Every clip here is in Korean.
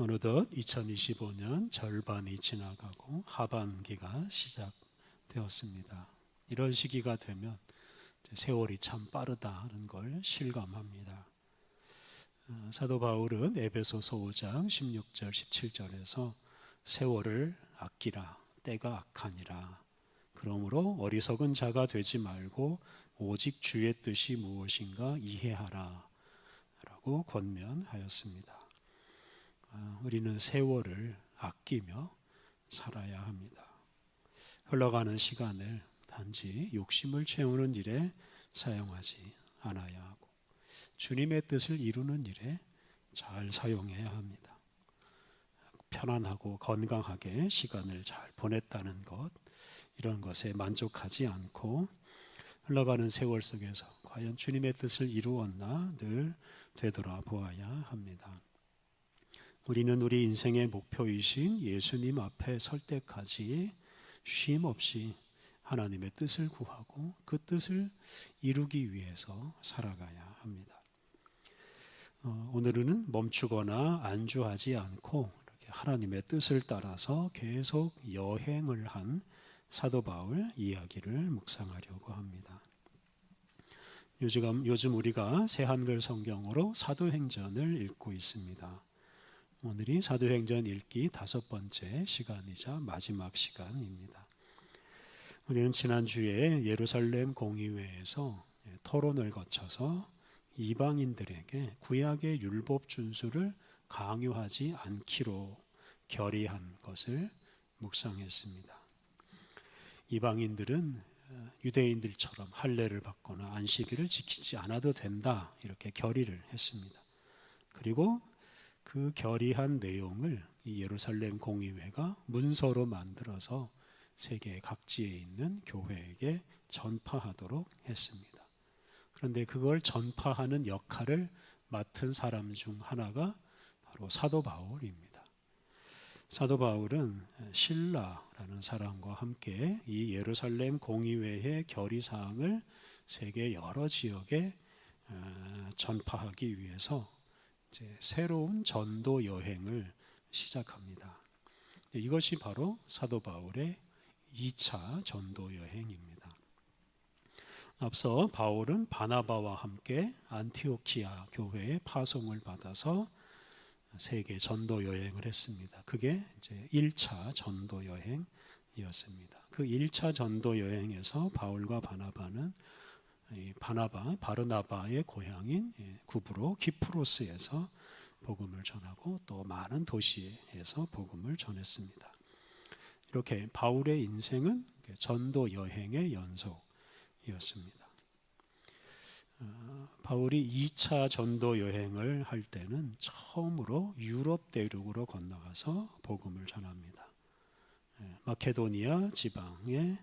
어느덧 2025년 절반이 지나가고 하반기가 시작되었습니다. 이런 시기가 되면 세월이 참 빠르다는 걸 실감합니다. 사도 바울은 에베소서 5장 16절 17절에서 세월을 아끼라, 때가 악하니라. 그러므로 어리석은 자가 되지 말고 오직 주의 뜻이 무엇인가 이해하라 라고 권면하였습니다. 우리는 세월을 아끼며 살아야 합니다. 흘러가는 시간을 단지 욕심을 채우는 일에 사용하지 않아야 하고 주님의 뜻을 이루는 일에 잘 사용해야 합니다. 편안하고 건강하게 시간을 잘 보냈다는 것, 이런 것에 만족하지 않고 흘러가는 세월 속에서 과연 주님의 뜻을 이루었나 늘 되돌아보아야 합니다. 우리는 우리 인생의 목표이신 예수님 앞에 설 때까지 쉼 없이 하나님의 뜻을 구하고 그 뜻을 이루기 위해서 살아가야 합니다. 오늘은 멈추거나 안주하지 않고 이렇게 하나님의 뜻을 따라서 계속 여행을 한 사도 바울 이야기를 묵상하려고 합니다. 요즘 우리가 새한글 성경으로 사도행전을 읽고 있습니다. 오늘이 사도행전 읽기 5번째 시간이자 마지막 시간입니다. 우리는 지난주에 예루살렘 공의회에서 토론을 거쳐서 이방인들에게 구약의 율법 준수를 강요하지 않기로 결의한 것을 묵상했습니다. 이방인들은 유대인들처럼 할례를 받거나 안식일을 지키지 않아도 된다, 이렇게 결의를 했습니다. 그리고 그 결의한 내용을 이 예루살렘 공의회가 문서로 만들어서 세계 각지에 있는 교회에게 전파하도록 했습니다. 그런데 그걸 전파하는 역할을 맡은 사람 중 하나가 바로 사도 바울입니다. 사도 바울은 신라라는 사람과 함께 이 예루살렘 공의회의 결의사항을 세계 여러 지역에 전파하기 위해서 이제 새로운 전도 여행을 시작합니다. 이것이 바로 사도 바울의 2차 전도 여행입니다. 앞서 바울은 바나바와 함께 안티오키아 교회에 파송을 받아서 세계 전도 여행을 했습니다. 그게 이제 1차 전도 여행이었습니다. 그 1차 전도 여행에서 바울과 바나바는 바르나바의 고향인 구브로 키프로스에서 복음을 전하고 또 많은 도시에서 복음을 전했습니다. 이렇게 바울의 인생은 전도 여행의 연속이었습니다. 바울이 2차 전도 여행을 할 때는 처음으로 유럽 대륙으로 건너가서 복음을 전합니다. 마케도니아 지방의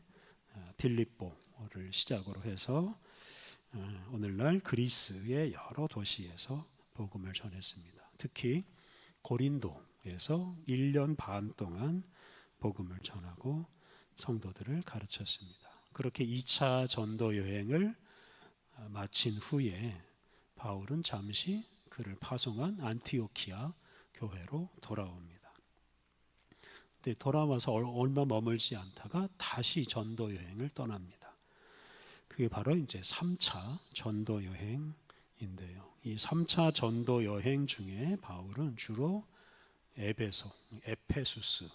빌립보를 시작으로 해서 오늘날 그리스의 여러 도시에서 복음을 전했습니다. 특히 고린도에서 1년 반 동안 복음을 전하고 성도들을 가르쳤습니다. 그렇게 2차 전도 여행을 마친 후에 바울은 잠시 그를 파송한 안티오키아 교회로 돌아옵니다. 근데 돌아와서 얼마 머물지 않다가 다시 전도 여행을 떠납니다. 그게 바로 이제 3차 전도 여행인데요. 이 3차 전도 여행 중에 바울은 주로 에페수스에서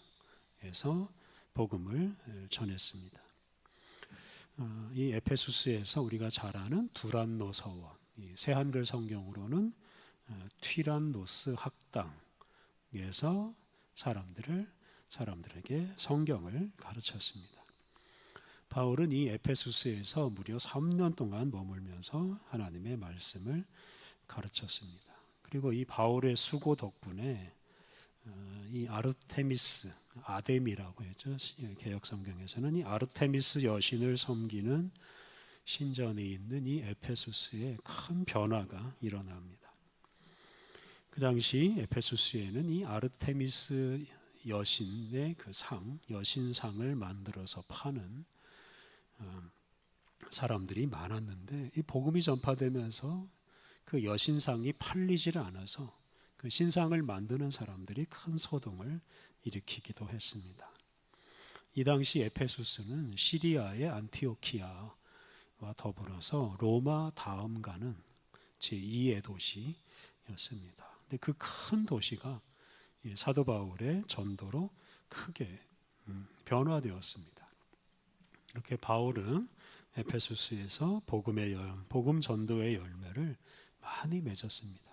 복음을 전했습니다. 이 에페수스에서 우리가 잘 아는 두란노 서원, 새한글 성경으로는 튀란노스 학당에서 사람들에게 성경을 가르쳤습니다. 바울은 이 에페수스에서 무려 3년 동안 머물면서 하나님의 말씀을 가르쳤습니다. 그리고 이 바울의 수고 덕분에 이 아데미라고 했죠. 개역 성경에서는 이 아르테미스 여신을 섬기는 신전에 있는 이 에페수스에 큰 변화가 일어납니다. 그 당시 에페수스에는 이 아르테미스 여신의 그 여신상을 만들어서 파는 사람들이 많았는데 이 복음이 전파되면서 그 여신상이 팔리지를 않아서 그 신상을 만드는 사람들이 큰 소동을 일으키기도 했습니다. 이 당시 에페수스는 시리아의 안티오키아와 더불어서 로마 다음 가는 제2의 도시였습니다. 근데 그 큰 도시가 사도 바울의 전도로 크게 변화되었습니다. 이렇게 바울은 에페수스에서 복음 전도의 열매를 많이 맺었습니다.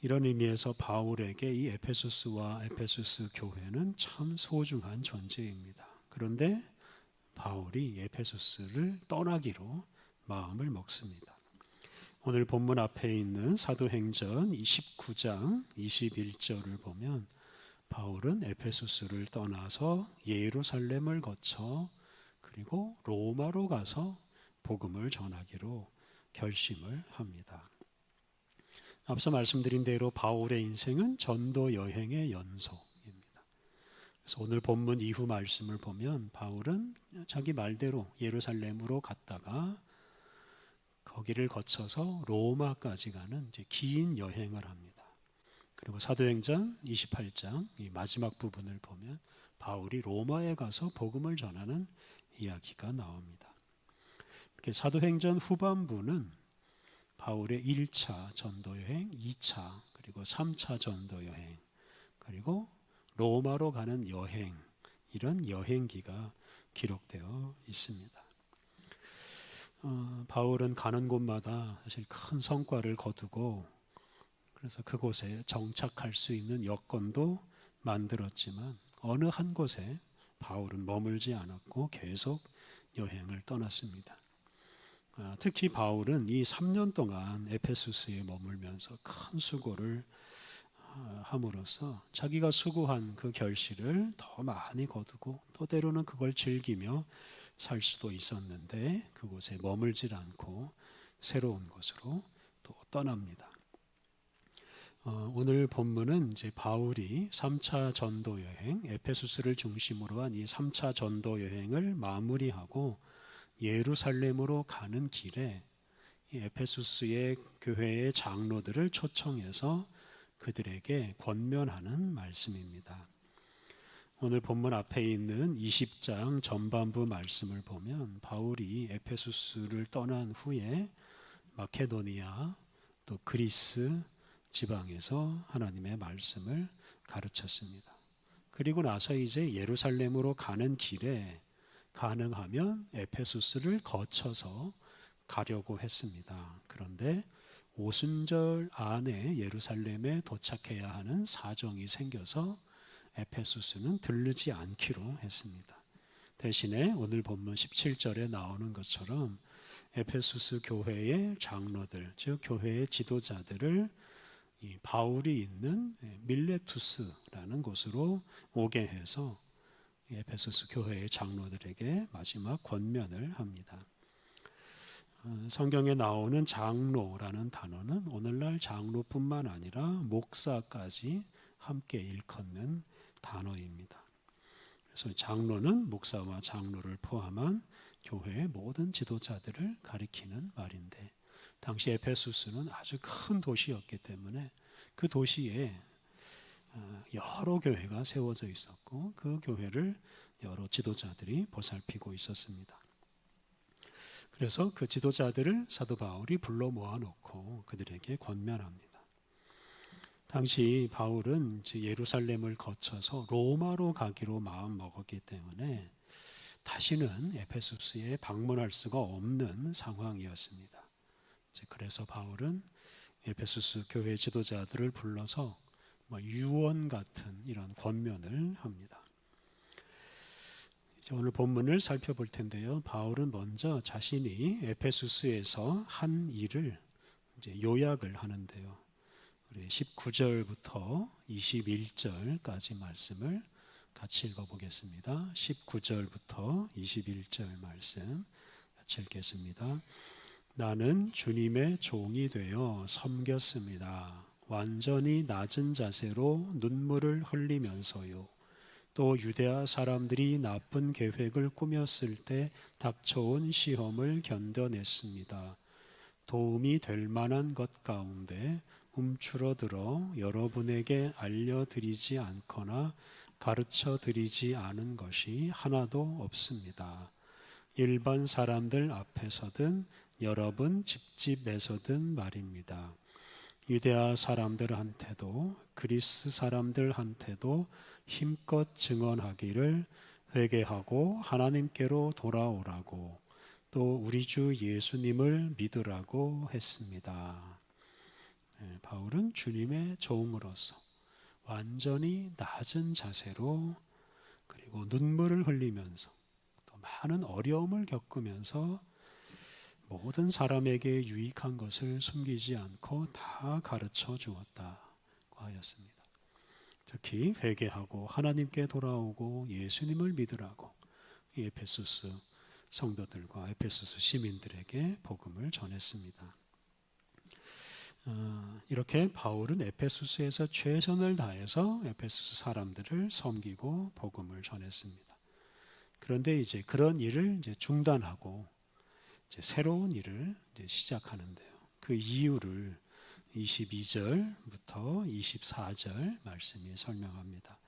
이런 의미에서 바울에게 이 에페수스와 에페수스 교회는 참 소중한 존재입니다. 그런데 바울이 에페수스를 떠나기로 마음을 먹습니다. 오늘 본문 앞에 있는 사도행전 29장 21절을 보면 바울은 에페수스를 떠나서 예루살렘을 거쳐 그리고 로마로 가서 복음을 전하기로 결심을 합니다. 앞서 말씀드린 대로 바울의 인생은 전도 여행의 연속입니다. 그래서 오늘 본문 이후 말씀을 보면 바울은 자기 말대로 예루살렘으로 갔다가 거기를 거쳐서 로마까지 가는 이제 긴 여행을 합니다. 그리고 사도행전 28장 이 마지막 부분을 보면 바울이 로마에 가서 복음을 전하는 이야기가 나옵니다. 이렇게 사도행전 후반부는 바울의 1차 전도여행, 2차 그리고 3차 전도여행 그리고 로마로 가는 여행 이런 여행기가 기록되어 있습니다. 바울은 가는 곳마다 사실 큰 성과를 거두고 그래서 그곳에 정착할 수 있는 여건도 만들었지만 어느 한 곳에 바울은 머물지 않았고 계속 여행을 떠났습니다. 특히 바울은 이 3년 동안 에페수스에 머물면서 큰 수고를 함으로써 자기가 수고한 그 결실을 더 많이 거두고 또 때로는 그걸 즐기며 살 수도 있었는데 그곳에 머물질 않고 새로운 곳으로 또 떠납니다. 오늘 본문은 이제 바울이 3차 전도 여행, 에페수스를 중심으로 한 이 3차 전도 여행을 마무리하고 예루살렘으로 가는 길에 이 에페수스의 교회의 장로들을 초청해서 그들에게 권면하는 말씀입니다. 오늘 본문 앞에 있는 20장 전반부 말씀을 보면 바울이 에페수스를 떠난 후에 마케도니아 또 그리스 지방에서 하나님의 말씀을 가르쳤습니다. 그리고 나서 이제 예루살렘으로 가는 길에 가능하면 에페수스를 거쳐서 가려고 했습니다. 그런데 오순절 안에 예루살렘에 도착해야 하는 사정이 생겨서 에페수스는 들르지 않기로 했습니다. 대신에 오늘 본문 17절에 나오는 것처럼 에페수스 교회의 장로들, 즉 교회의 지도자들을 이 바울이 있는 밀레투스라는 곳으로 오게 해서 에페소스 교회의 장로들에게 마지막 권면을 합니다. 성경에 나오는 장로라는 단어는 오늘날 장로뿐만 아니라 목사까지 함께 일컫는 단어입니다. 그래서 장로는 목사와 장로를 포함한 교회의 모든 지도자들을 가리키는 말인데 당시 에페소스는 아주 큰 도시였기 때문에 그 도시에 여러 교회가 세워져 있었고 그 교회를 여러 지도자들이 보살피고 있었습니다. 그래서 그 지도자들을 사도 바울이 불러 모아놓고 그들에게 권면합니다. 당시 바울은 예루살렘을 거쳐서 로마로 가기로 마음 먹었기 때문에 다시는 에페소스에 방문할 수가 없는 상황이었습니다. 그래서 바울은 에페소스 교회 지도자들을 불러서 유언 같은 이런 권면을 합니다. 이제 오늘 본문을 살펴볼 텐데요. 바울은 먼저 자신이 에페소스에서 한 일을 이제 요약을 하는데요. 우리 19절부터 21절까지 말씀을 같이 읽어보겠습니다. 19절부터 21절 말씀 같이 읽겠습니다. 나는 주님의 종이 되어 섬겼습니다. 완전히 낮은 자세로 눈물을 흘리면서요. 또 유대아 사람들이 나쁜 계획을 꾸몄을 때 닥쳐온 시험을 견뎌냈습니다. 도움이 될 만한 것 가운데 움츠러들어 여러분에게 알려드리지 않거나 가르쳐드리지 않은 것이 하나도 없습니다. 일반 사람들 앞에서든 여러분 집집에서든 말입니다. 유대아 사람들한테도 그리스 사람들한테도 힘껏 증언하기를 회개하고 하나님께로 돌아오라고 또 우리 주 예수님을 믿으라고 했습니다. 바울은 주님의 종으로서 완전히 낮은 자세로 그리고 눈물을 흘리면서 또 많은 어려움을 겪으면서 모든 사람에게 유익한 것을 숨기지 않고 다 가르쳐 주었다고 하였습니다. 특히 회개하고 하나님께 돌아오고 예수님을 믿으라고 이 에베소서 성도들과 에베소서 시민들에게 복음을 전했습니다. 이렇게 바울은 에베소서에서 최선을 다해서 에베소서 사람들을 섬기고 복음을 전했습니다. 그런데 이제 그런 일을 이제 중단하고 이제 새로운 일을 이제 시작하는데요. 그 이유를 22절부터 24절 말씀이 설명합니다.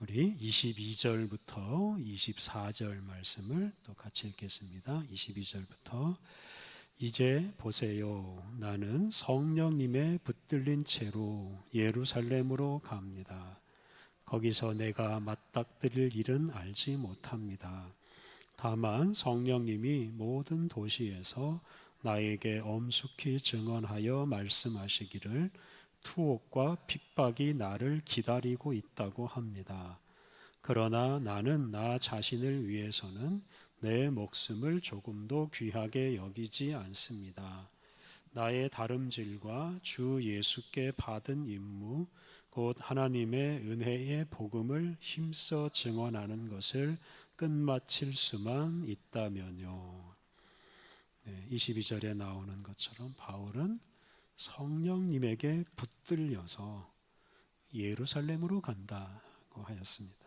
우리 22절부터 24절 말씀을 또 같이 읽겠습니다. 22절부터 이제 보세요. 나는 성령님의 붙들린 채로 예루살렘으로 갑니다. 거기서 내가 맞닥뜨릴 일은 알지 못합니다. 다만 성령님이 모든 도시에서 나에게 엄숙히 증언하여 말씀하시기를 투옥과 핍박이 나를 기다리고 있다고 합니다. 그러나 나는 나 자신을 위해서는 내 목숨을 조금도 귀하게 여기지 않습니다. 나의 다름질과 주 예수께 받은 임무, 곧 하나님의 은혜의 복음을 힘써 증언하는 것을 끝마칠 수만 있다면요. 22절에 나오는 것처럼 바울은 성령님에게 붙들려서 예루살렘으로 간다고 하였습니다.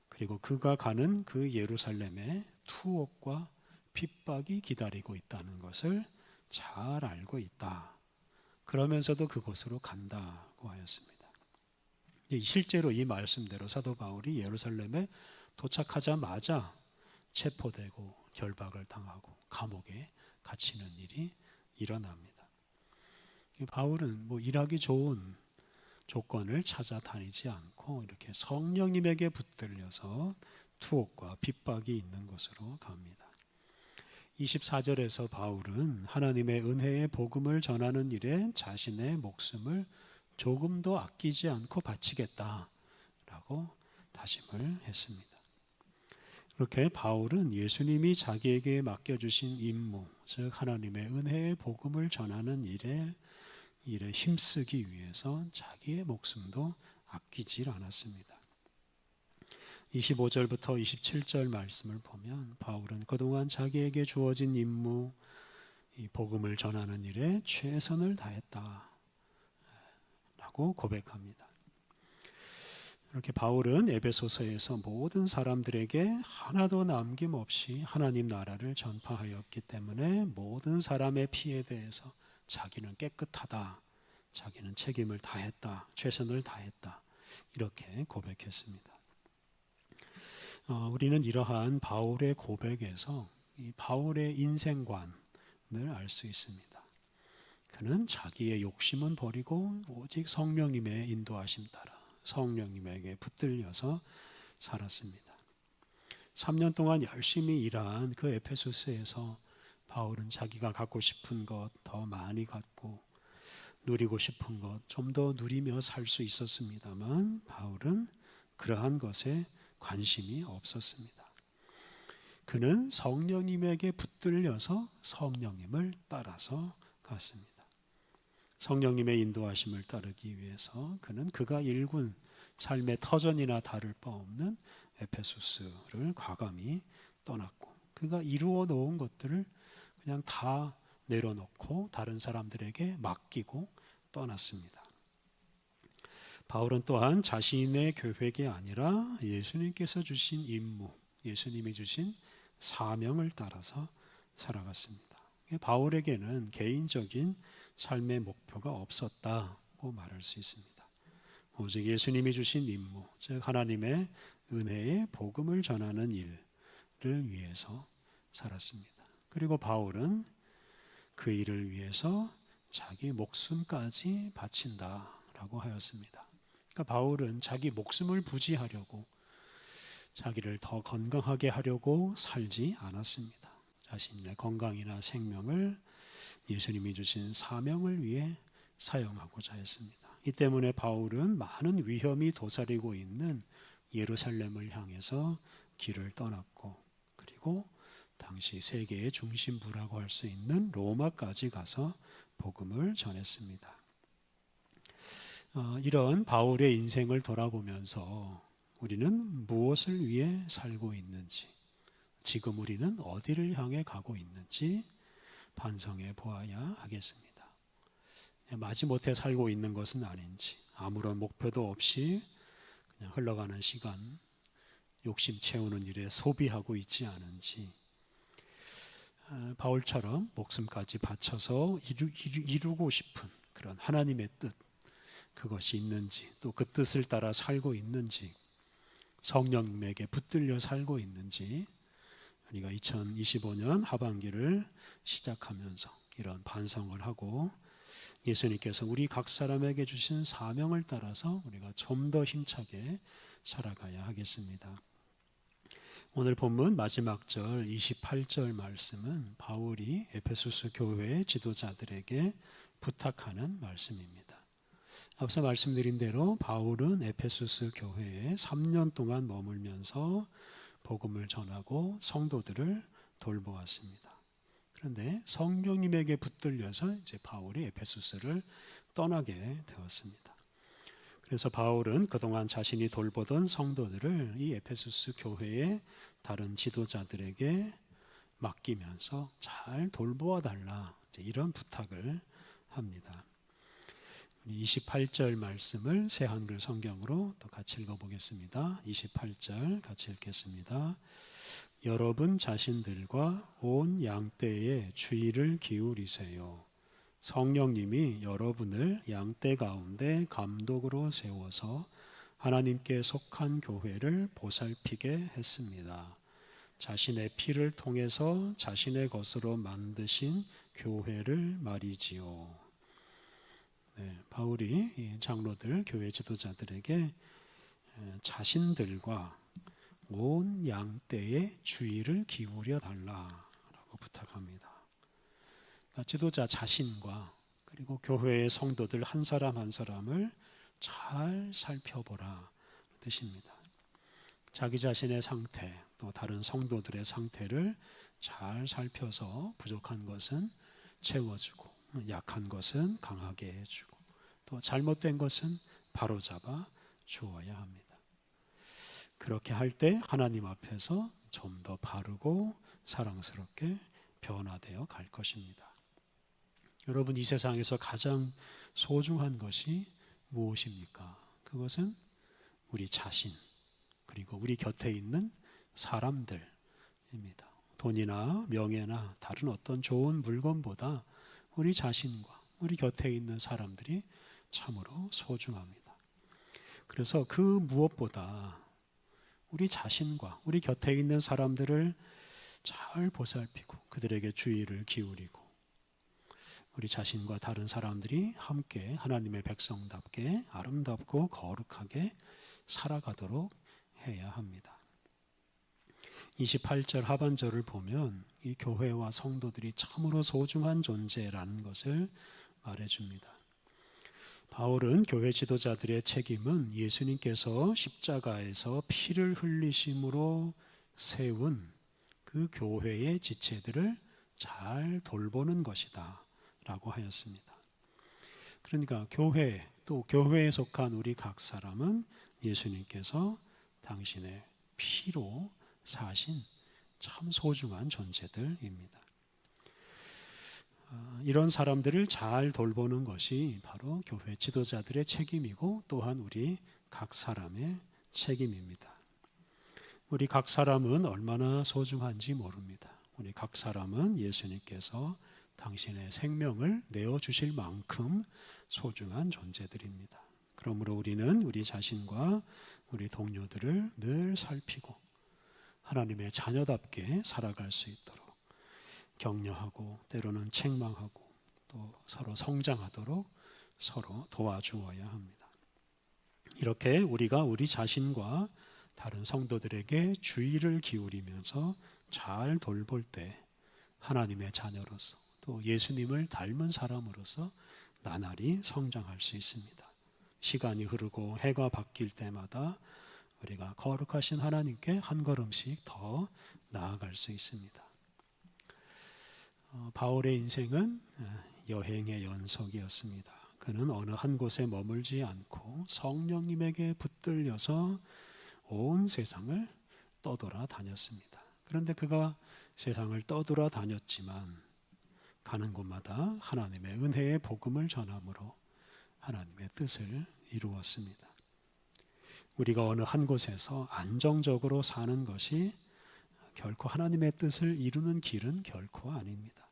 그리고 그가 가는 그 예루살렘에 투옥과 핍박이 기다리고 있다는 것을 잘 알고 있다. 그러면서도 그곳으로 간다고 하였습니다. 실제로 이 말씀대로 사도 바울이 예루살렘에 도착하자마자 체포되고 결박을 당하고 감옥에 갇히는 일이 일어납니다. 바울은 일하기 좋은 조건을 찾아다니지 않고 이렇게 성령님에게 붙들려서 투옥과 핍박이 있는 곳으로 갑니다. 24절에서 바울은 하나님의 은혜의 복음을 전하는 일에 자신의 목숨을 조금도 아끼지 않고 바치겠다라고 다짐을 했습니다. 그렇게 바울은 예수님이 자기에게 맡겨주신 임무, 즉 하나님의 은혜의 복음을 전하는 일에 힘쓰기 위해서 자기의 목숨도 아끼질 않았습니다. 25절부터 27절 말씀을 보면 바울은 그동안 자기에게 주어진 임무, 이 복음을 전하는 일에 최선을 다했다라고 고백합니다. 이렇게 바울은 에베소서에서 모든 사람들에게 하나도 남김없이 하나님 나라를 전파하였기 때문에 모든 사람의 피에 대해서 자기는 깨끗하다, 자기는 책임을 다했다, 최선을 다했다 이렇게 고백했습니다. 우리는 이러한 바울의 고백에서 이 바울의 인생관을 알 수 있습니다. 그는 자기의 욕심은 버리고 오직 성령님의 인도하심 따라 성령님에게 붙들려서 살았습니다. 3년 동안 열심히 일한 그 에베소서에서 바울은 자기가 갖고 싶은 것 더 많이 갖고 누리고 싶은 것 좀 더 누리며 살 수 있었습니다만 바울은 그러한 것에 관심이 없었습니다. 그는 성령님에게 붙들려서 성령님을 따라서 갔습니다. 성령님의 인도하심을 따르기 위해서 그는 그가 일군 삶의 터전이나 다를 바 없는 에베소스를 과감히 떠났고 그가 이루어 놓은 것들을 그냥 다 내려놓고 다른 사람들에게 맡기고 떠났습니다. 바울은 또한 자신의 계획이 아니라 예수님께서 주신 임무, 예수님이 주신 사명을 따라서 살아갔습니다. 바울에게는 개인적인 삶의 목표가 없었다고 말할 수 있습니다. 오직 예수님이 주신 임무, 즉 하나님의 은혜의 복음을 전하는 일을 위해서 살았습니다. 그리고 바울은 그 일을 위해서 자기 목숨까지 바친다라고 하였습니다. 그러니까 바울은 자기 목숨을 부지하려고, 자기를 더 건강하게 하려고 살지 않았습니다. 자신의 건강이나 생명을 예수님이 주신 사명을 위해 사용하고자 했습니다. 이 때문에 바울은 많은 위험이 도사리고 있는 예루살렘을 향해서 길을 떠났고, 그리고 당시 세계의 중심부라고 할 수 있는 로마까지 가서 복음을 전했습니다. 이런 바울의 인생을 돌아보면서 우리는 무엇을 위해 살고 있는지, 지금 우리는 어디를 향해 가고 있는지 반성해 보아야 하겠습니다. 마지못해 살고 있는 것은 아닌지, 아무런 목표도 없이 그냥 흘러가는 시간, 욕심 채우는 일에 소비하고 있지 않은지, 바울처럼 목숨까지 바쳐서 이루고 싶은 그런 하나님의 뜻, 그것이 있는지, 또 그 뜻을 따라 살고 있는지, 성령님에게 붙들려 살고 있는지, 우리가 2025년 하반기를 시작하면서 이런 반성을 하고 예수님께서 우리 각 사람에게 주신 사명을 따라서 우리가 좀 더 힘차게 살아가야 하겠습니다. 오늘 본문 마지막 절 28절 말씀은 바울이 에베소서 교회의 지도자들에게 부탁하는 말씀입니다. 앞서 말씀드린 대로 바울은 에베소서 교회에 3년 동안 머물면서 복음을 전하고 성도들을 돌보았습니다. 그런데 성령님에게 붙들려서 이제 바울이 에베소서를 떠나게 되었습니다. 그래서 바울은 그동안 자신이 돌보던 성도들을 이 에베소서 교회의 다른 지도자들에게 맡기면서 잘 돌보아 달라, 이런 부탁을 합니다. 28절 말씀을 새 한글 성경으로 또 같이 읽어보겠습니다. 28절 같이 읽겠습니다. 여러분 자신들과 온 양떼에 주의를 기울이세요. 성령님이 여러분을 양떼 가운데 감독으로 세워서 하나님께 속한 교회를 보살피게 했습니다. 자신의 피를 통해서 자신의 것으로 만드신 교회를 말이지요. 바울이 장로들, 교회 지도자들에게 자신들과 온 양떼에 주의를 기울여 달라라고 부탁합니다. 그러니까 지도자 자신과 그리고 교회의 성도들 한 사람 한 사람을 잘 살펴보라 뜻입니다. 자기 자신의 상태, 또 다른 성도들의 상태를 잘 살펴서 부족한 것은 채워주고, 약한 것은 강하게 해주고, 또 잘못된 것은 바로잡아 주어야 합니다. 그렇게 할 때 하나님 앞에서 좀 더 바르고 사랑스럽게 변화되어 갈 것입니다. 여러분, 이 세상에서 가장 소중한 것이 무엇입니까? 그것은 우리 자신, 그리고 우리 곁에 있는 사람들입니다. 돈이나 명예나 다른 어떤 좋은 물건보다 우리 자신과 우리 곁에 있는 사람들이 참으로 소중합니다. 그래서 그 무엇보다 우리 자신과 우리 곁에 있는 사람들을 잘 보살피고 그들에게 주의를 기울이고, 우리 자신과 다른 사람들이 함께 하나님의 백성답게 아름답고 거룩하게 살아가도록 해야 합니다. 28절 하반절을 보면 이 교회와 성도들이 참으로 소중한 존재라는 것을 말해줍니다. 바울은 교회 지도자들의 책임은 예수님께서 십자가에서 피를 흘리심으로 세운 그 교회의 지체들을 잘 돌보는 것이다 라고 하였습니다. 그러니까 교회, 또 교회에 속한 우리 각 사람은 예수님께서 당신의 피로 사신 참 소중한 존재들입니다. 이런 사람들을 잘 돌보는 것이 바로 교회 지도자들의 책임이고, 또한 우리 각 사람의 책임입니다. 우리 각 사람은 얼마나 소중한지 모릅니다. 우리 각 사람은 예수님께서 당신의 생명을 내어주실 만큼 소중한 존재들입니다. 그러므로 우리는 우리 자신과 우리 동료들을 늘 살피고 하나님의 자녀답게 살아갈 수 있도록 격려하고 때로는 책망하고 또 서로 성장하도록 서로 도와주어야 합니다. 이렇게 우리가 우리 자신과 다른 성도들에게 주의를 기울이면서 잘 돌볼 때 하나님의 자녀로서 또 예수님을 닮은 사람으로서 나날이 성장할 수 있습니다. 시간이 흐르고 해가 바뀔 때마다 우리가 거룩하신 하나님께 한 걸음씩 더 나아갈 수 있습니다. 바울의 인생은 여행의 연속이었습니다. 그는 어느 한 곳에 머물지 않고 성령님에게 붙들려서 온 세상을 떠돌아 다녔습니다. 그런데 그가 세상을 떠돌아 다녔지만 가는 곳마다 하나님의 은혜의 복음을 전함으로 하나님의 뜻을 이루었습니다. 우리가 어느 한 곳에서 안정적으로 사는 것이 결코 하나님의 뜻을 이루는 길은 결코 아닙니다.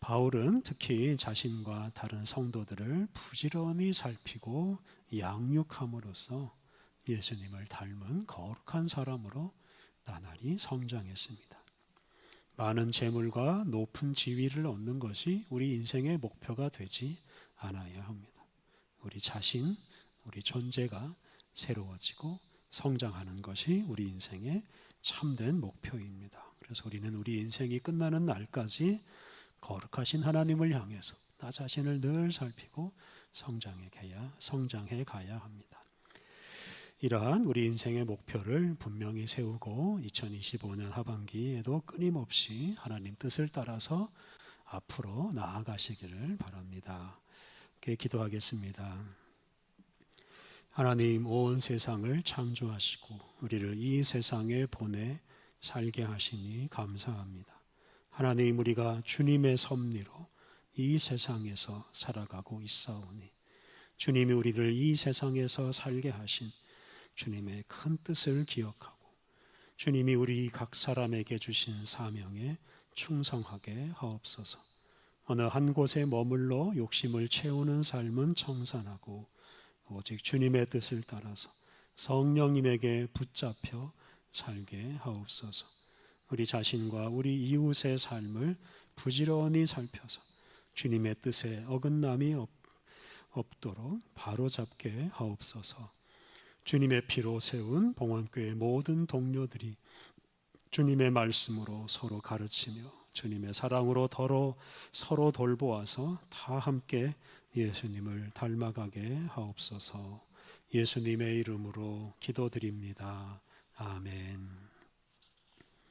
바울은 특히 자신과 다른 성도들을 부지런히 살피고 양육함으로써 예수님을 닮은 거룩한 사람으로 나날이 성장했습니다. 많은 재물과 높은 지위를 얻는 것이 우리 인생의 목표가 되지 않아야 합니다. 우리 자신, 우리 존재가 새로워지고 성장하는 것이 우리 인생의 참된 목표입니다. 그래서 우리는 우리 인생이 끝나는 날까지 거룩하신 하나님을 향해서 나 자신을 늘 살피고 성장해 가야 합니다. 이러한 우리 인생의 목표를 분명히 세우고 2025년 하반기에도 끊임없이 하나님 뜻을 따라서 앞으로 나아가시기를 바랍니다. 함께 기도하겠습니다. 하나님, 온 세상을 창조하시고 우리를 이 세상에 보내 살게 하시니 감사합니다. 하나님, 우리가 주님의 섭리로 이 세상에서 살아가고 있사오니 주님이 우리를 이 세상에서 살게 하신 주님의 큰 뜻을 기억하고 주님이 우리 각 사람에게 주신 사명에 충성하게 하옵소서. 어느 한 곳에 머물러 욕심을 채우는 삶은 청산하고 오직 주님의 뜻을 따라서 성령님에게 붙잡혀 살게 하옵소서. 우리 자신과 우리 이웃의 삶을 부지런히 살펴서 주님의 뜻에 어긋남이 없도록 바로잡게 하옵소서. 주님의 피로 세운 봉헌교회 모든 동료들이 주님의 말씀으로 서로 가르치며 주님의 사랑으로 서로 돌보아서 다 함께 예수님을 닮아가게 하옵소서. 예수님의 이름으로 기도드립니다. 아멘.